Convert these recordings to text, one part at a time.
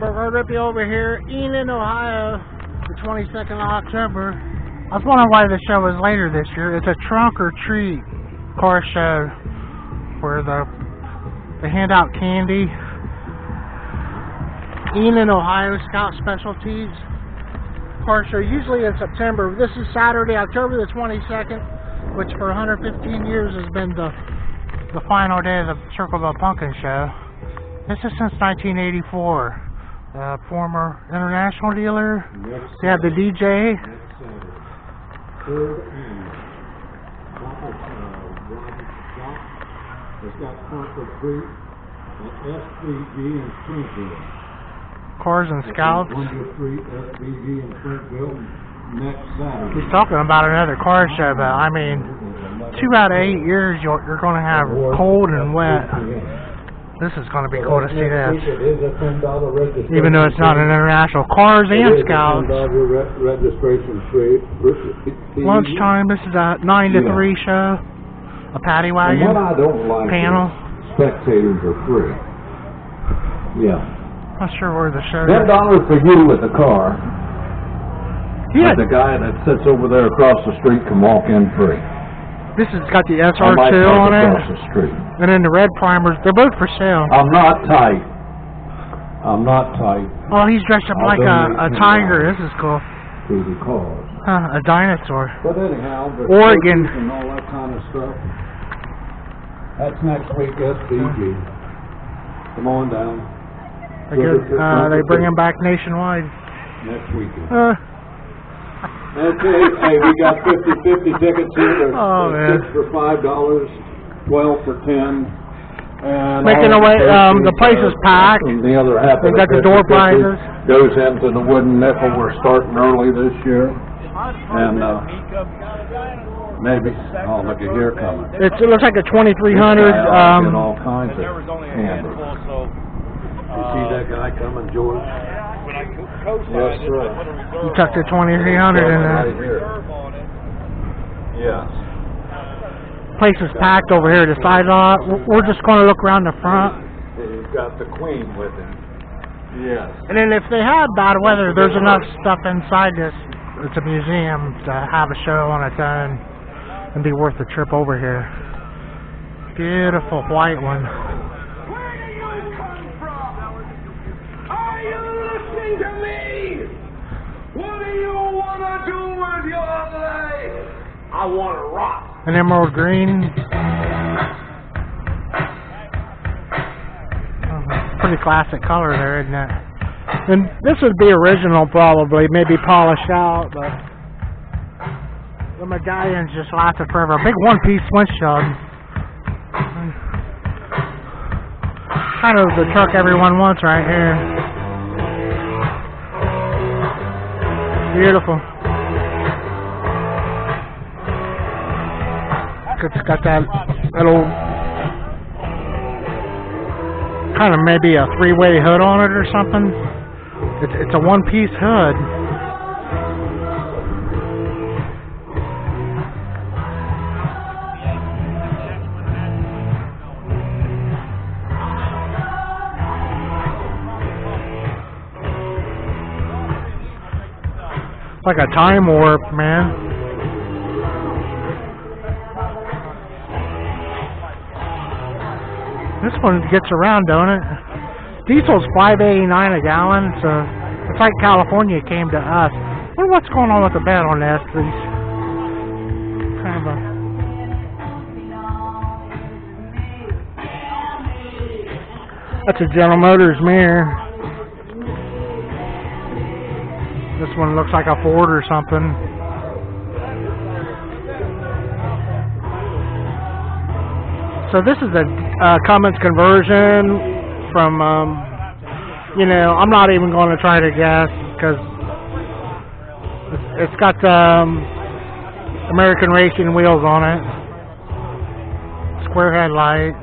Burger Rippy over here, Enon, Ohio, the 22nd of October. I was wondering why the show is later this year. It's a trunk or treat car show where they hand out candy. Enon, Ohio, Scout Specialties car show, usually in September. This is Saturday, October the 22nd, which for 115 years has been the final day of the Circle of the Pumpkin show. This is since 1984. Former international dealer. They have the DJ. It's got Comfort Creek, SVG in Springfield. Cars and Scouts. Street, SVG in Springfield, next Saturday. He's talking about another car show, but I mean, 2 out of 8 years you're going to have cold and wet. This is going to be cool to see this. Even though it's not an international. Cars and Scouts. Registration free. Lunchtime, this is a 9 to 3 show. A paddy wagon. And what I don't like panel. Spectators are free. Yeah. Not sure where the show $10 for you with the car. Yeah. But the guy that sits over there across the street can walk in free. This has got the SR2 on it. The street. And then the red primers. They're both for sale. I'm not tight. I'm not tight. Oh, he's dressed up like a tiger. This is cool. To the cars. Huh, a dinosaur. But anyhow, the Oregon. and all that kind of stuff. That's next week, SVG. Come on down. They bring them back nationwide. Next weekend. Okay, hey, we got 50-50 tickets here. There's 6 for $5, 12 for 10. And making away, the place is packed. The other half they got the door prizes. Goes into the wooden nickel. We're starting early this year. And maybe, oh, look at here coming. It looks like a 2300. And all kinds of candy. You see that guy coming, George? Yes, sir. You tucked the 2300 in there. Right here. Yes. Place is packed over here. The side lot. We're just going to look around the front. He's got the Queen with him. Yes. And then if they had bad weather, there's enough stuff inside this. It's a museum to have a show on its own and be worth the trip over here. Beautiful white one. I want to rock. An emerald green. Pretty classic color there, isn't it? And this would be original probably, maybe polished out, but the medallions just lasted forever. A big one-piece windshield. Kind of the truck everyone wants right here. Beautiful. It's got that little kind of maybe a 3-way hood on it or something. It's a one-piece hood. Like a time warp, man. This one gets around, don't it? Diesel's $5.89 a gallon, so it's like California came to us. I wonder what's going on with the bed on this. These kind of that's a General Motors mirror. This one looks like a Ford or something. So this is a Cummins conversion from, you know, I'm not even going to try to guess because it's got American Racing wheels on it, square headlight,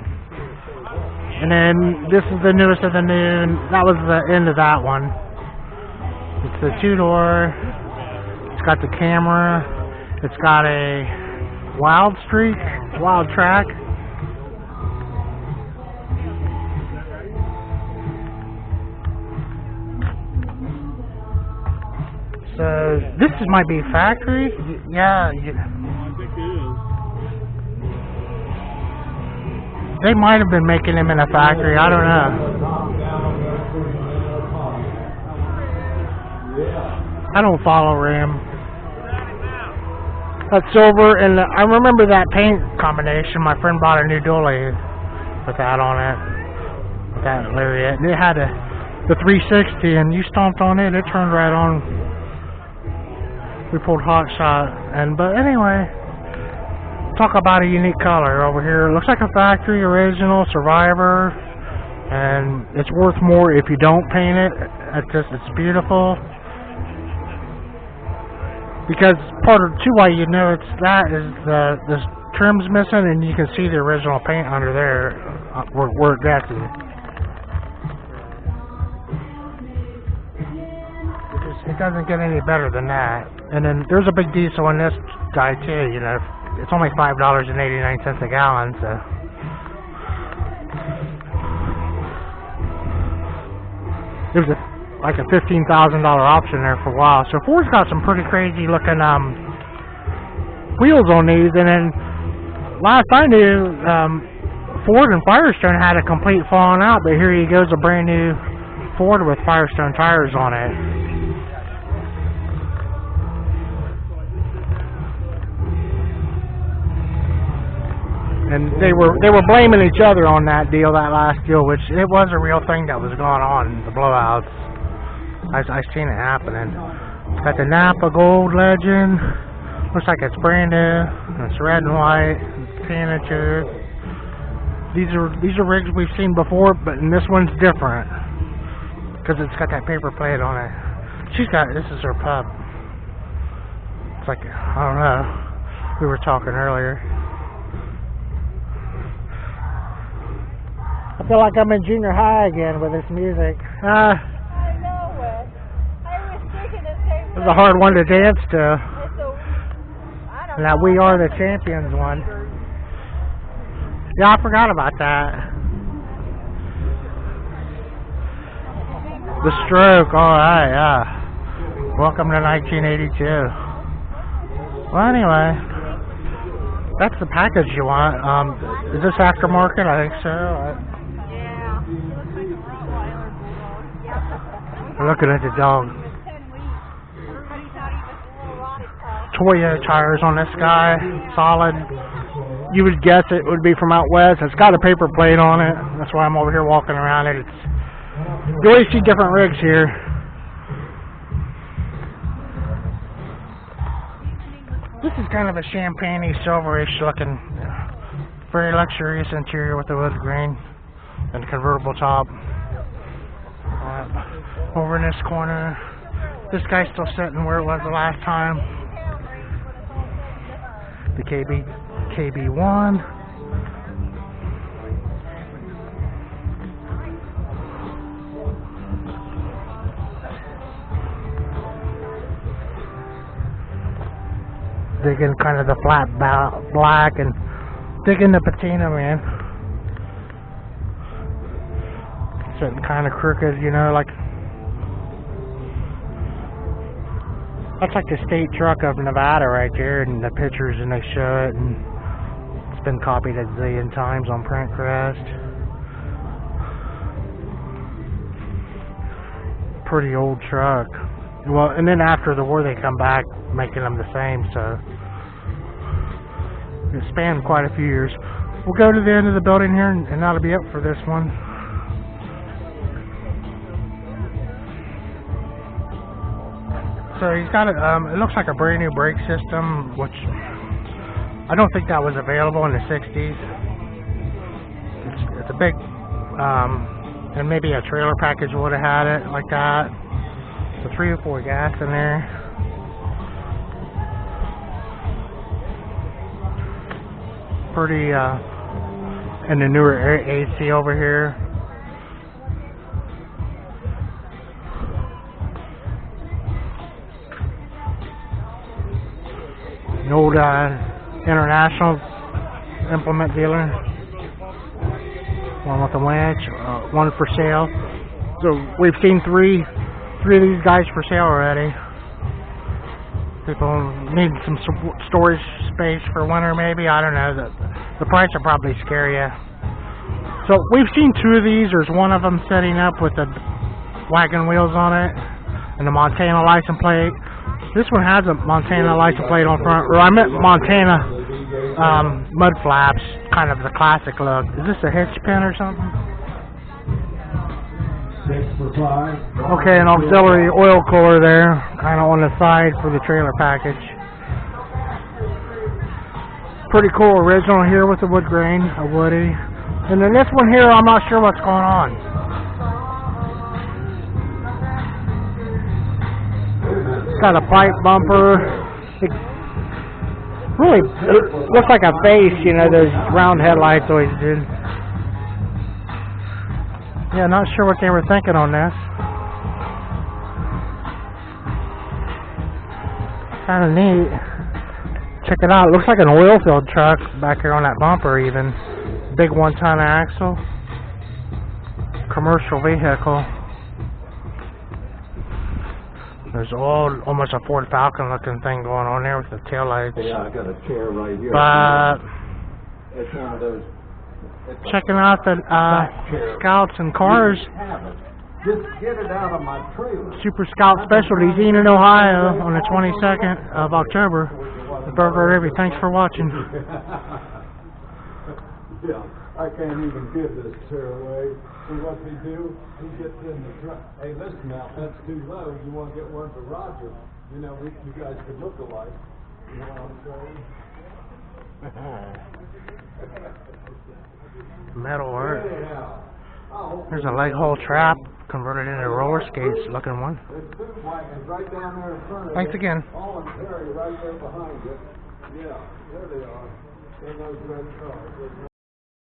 and then this is the newest of the new, and that was the end of that one. It's the 2-door, it's got the camera, it's got a wild track. So this might be factory. Yeah. I think it is. They might have been making them in a factory. I don't know. I don't follow Ram. That's silver, and I remember that paint combination. My friend bought a new dually with that on it. With that lariat. It had the 360, and you stomped on it. It turned right on. We pulled hot shot, but anyway, talk about a unique color over here. It looks like a factory original Survivor, and it's worth more if you don't paint it. It's beautiful. Because part of why you know it's that is the trim's missing, and you can see the original paint under there where it gets it. It doesn't get any better than that. And then there's a big diesel in this guy too. You know, it's only $5.89 a gallon, so. There's like a $15,000 option there for a while. So Ford's got some pretty crazy looking wheels on these. And then last I knew, Ford and Firestone had a complete falling out, but here he goes, a brand new Ford with Firestone tires on it. And they were blaming each other on that deal, that last deal, which it was a real thing that was going on, the blowouts. I seen it happening. It's got the Napa Gold Legend. Looks like it's brand new. And it's red and white. It's tan and tube. These are rigs we've seen before, but this one's different because it's got that paper plate on it. This is her pub. It's like, I don't know. We were talking earlier. I feel like I'm in junior high again with this music. It was a hard one to dance to. And that We Are the Champions one. Yeah, I forgot about that. The Stroke, alright, yeah. Welcome to 1982. Well, anyway, that's the package you want. Is this aftermarket? I think so. We're looking at the dog. Toyo tires on this guy, solid. You would guess it would be from out west. It's got a paper plate on it. That's why I'm over here walking around it. You always see different rigs here. This is kind of a champagne-y, silverish looking, very luxurious interior with the wood grain and convertible top. Over in this corner, this guy's still sitting where it was the last time. The KB1. Digging kind of the flat black and digging the patina, man. Sitting kind of crooked, you know, like. That's like the state truck of Nevada right there, and the pictures, and they show it, and it's been copied a zillion times on print crest. Pretty old truck. Well, and then after the war they come back making them the same, so it spanned quite a few years. We'll go to the end of the building here, and that'll be it for this one. So he's got it looks like a brand new brake system, which I don't think that was available in the 60s. It's a big, and maybe a trailer package would have had it like that. So 304 gas in there. Pretty, and the newer AC over here. An old International implement dealer. One with a winch, one for sale. So we've seen three of these guys for sale already. People need some storage space for winter, maybe. I don't know. The price will probably scare you. So we've seen two of these. There's one of them setting up with the wagon wheels on it and the Montana license plate. This one has a Montana license plate on front, or I meant Montana mud flaps, kind of the classic look. Is this a hitch pin or something? 6 for 5. Okay, an auxiliary oil cooler there, kind of on the side for the trailer package. Pretty cool original here with the wood grain, a Woody. And then this one here, I'm not sure what's going on. It's got a pipe bumper. It really looks like a face, you know, those round headlights always did. Yeah, not sure what they were thinking on this. Kind of neat. Check it out. It looks like an oil filled truck back here on that bumper even. Big 1-ton axle. Commercial vehicle. There's almost a Ford Falcon looking thing going on there with the taillights. Yeah, I got a chair right here. But it's one of those. Checking out the Scouts and Cars. Just get it out of my trailer. Super Scout Specialties, Enon, Ohio, on the 22nd of October. The Burger Review. Thanks for watching. Yeah, I can't even give this chair away. See what they do? He gets in the truck. Hey, listen now, that's too low. You want to get one for Roger? You know, you guys could look alike. You know what I'm saying? Metal work. Yeah. There's a leg hole trap converted into roller skates looking one. There's food wagons right down there in front of Thanks again. Paul and Terry right there behind you. Yeah, there they are. In those red cars.